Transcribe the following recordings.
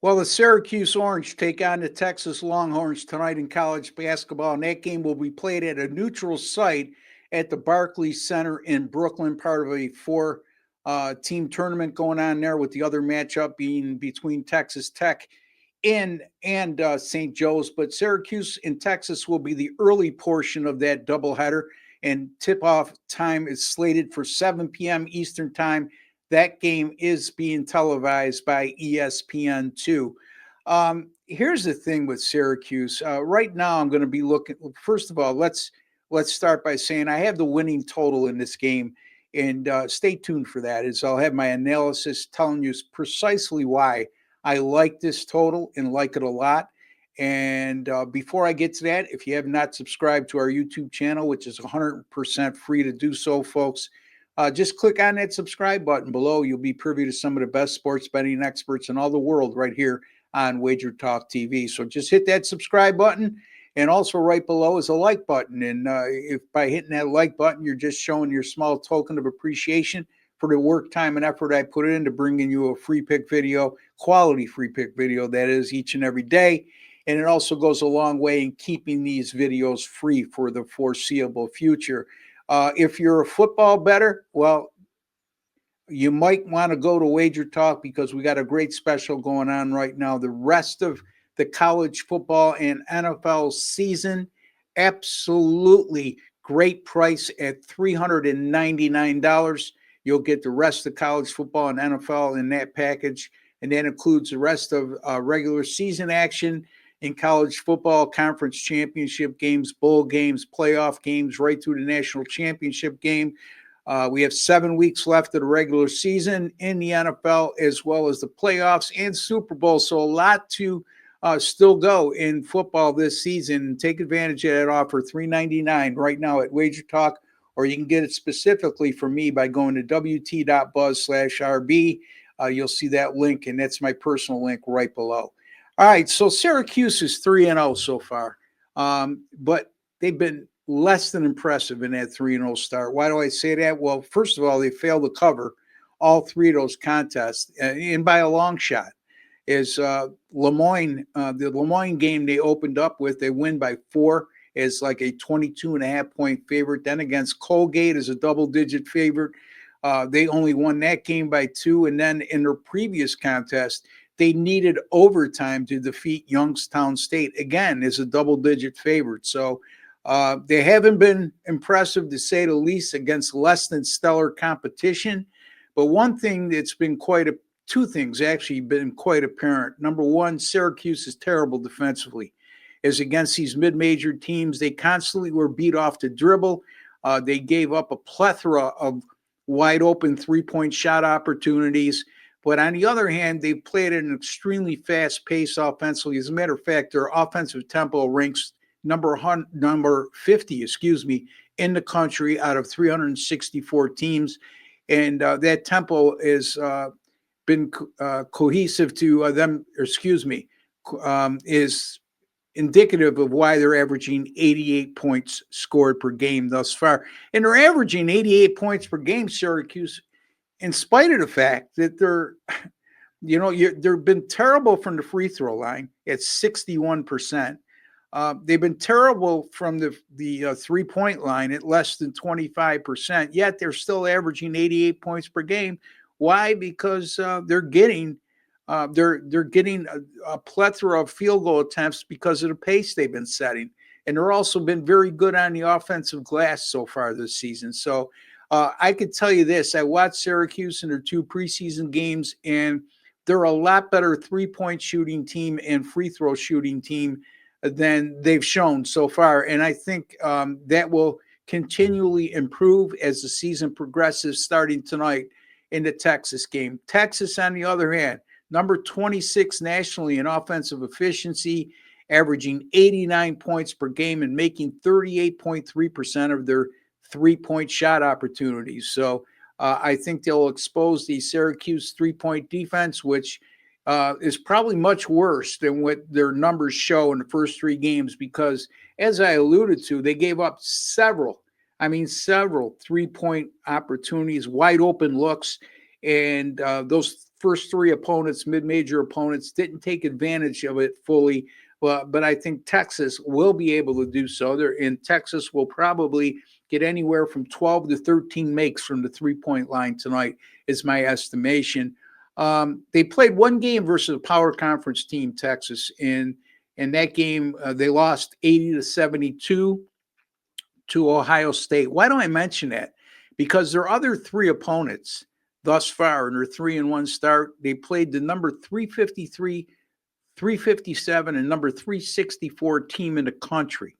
Well, the Syracuse Orange take on the Texas Longhorns tonight in college basketball, and that game will be played at a neutral site at the Barclays Center in Brooklyn, part of a four team tournament going on there, with the other matchup being between Texas Tech and St. Joe's. But Syracuse in Texas will be the early portion of that doubleheader, and tip-off time is slated for 7 p.m. Eastern Time. That game is being televised by ESPN2. Here's the thing with Syracuse. Right now, I'm going to be looking. First of all, let's start by saying I have the winning total in this game, and stay tuned for that. As I'll have my analysis telling you precisely why I like this total and like it a lot. And before I get to that, if you have not subscribed to our YouTube channel, which is 100% free to do so, folks, just click on that subscribe button below. You'll be privy to some of the best sports betting experts in all the world right here on Wager Talk TV. So just hit that subscribe button. And also right below is a like button. And if by hitting that like button, you're just showing your small token of appreciation for the work, time, and effort I put into bringing you a free pick video, quality free pick video, that is, each and every day. And it also goes a long way in keeping these videos free for the foreseeable future. If you're a football bettor, well, you might want to go to Wager Talk, because we got a great special going on right now. The rest of the college football and NFL season, absolutely great price at $399. You'll get the rest of college football and NFL in that package, and that includes the rest of regular season action in college football, conference championship games, bowl games, playoff games, right through the national championship game. We have 7 weeks left of the regular season in the NFL, as well as the playoffs and Super Bowl. So a lot to still go in football this season. Take advantage of that offer, $399 right now at Wager Talk, or you can get it specifically from me by going to wt.buzz/RB. You'll see that link, and that's my personal link right below. All right, so Syracuse is 3-0 so far, but they've been less than impressive in that 3-0 start. Why do I say that? Well, first of all, they failed to cover all three of those contests, and by a long shot. Is Lemoyne, the Lemoyne game they opened up with, they win by 4 as like a 22.5-point favorite. Then against Colgate as a double-digit favorite. They only won that game by 2. And then in their previous contest, they needed overtime to defeat Youngstown State, again, as a double-digit favorite. So they haven't been impressive, to say the least, against less than stellar competition. But one thing that's been two things actually been quite apparent. Number one, Syracuse is terrible defensively. As against these mid-major teams, they constantly were beat off the dribble. They gave up a plethora of wide-open three-point shot opportunities. But on the other hand, they played at an extremely fast pace offensively. As a matter of fact, their offensive tempo ranks number 50, in the country out of 364 teams. And that tempo is been cohesive to them, is indicative of why they're averaging 88 points scored per game thus far. And they're averaging 88 points per game, Syracuse, in spite of the fact that they've been terrible from the free throw line at 61%. They've been terrible from the 3-point line at less than 25%, yet they're still averaging 88 points per game. Why? Because they're getting a plethora of field goal attempts because of the pace they've been setting. And they're also been very good on the offensive glass so far this season. So I could tell you this. I watched Syracuse in their 2 preseason games, and they're a lot better 3-point shooting team and free throw shooting team than they've shown so far. And I think that will continually improve as the season progresses, starting tonight in the Texas game. Texas, on the other hand, number 26 nationally in offensive efficiency, averaging 89 points per game and making 38.3% of their 3-point shot opportunities. So I think they'll expose the Syracuse 3-point defense, which is probably much worse than what their numbers show in the first 3 games, because, as I alluded to, they gave up several 3-point opportunities, wide open looks, and those first three opponents, mid-major opponents, didn't take advantage of it fully. But I think Texas will be able to do so. Texas will probably get anywhere from 12 to 13 makes from the three-point line tonight, is my estimation. They played one game versus a power conference team, Texas. In that game, they lost 80-72 to Ohio State. Why do I mention that? Because their other three opponents thus far in their 3-1 start, they played the number 353, 357, and number 364 team in the country.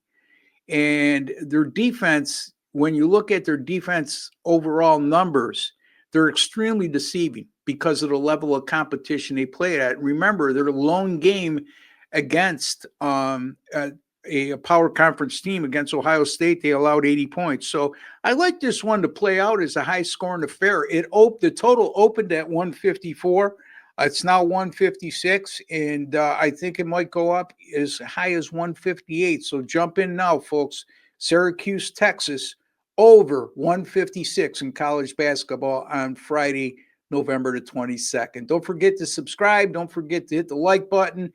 And their defense, when you look at their defense overall numbers, they're extremely deceiving because of the level of competition they play at. Remember, their lone game against a power conference team against Ohio State, they allowed 80 points. So I like this one to play out as a high-scoring affair. The total opened at 154. It's now 156, and I think it might go up as high as 158. So jump in now, folks. Syracuse, Texas, over 156 in college basketball on Friday, November the 22nd. Don't forget to subscribe. Don't forget to hit the like button.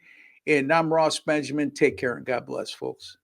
And I'm Ross Benjamin. Take care and God bless, folks.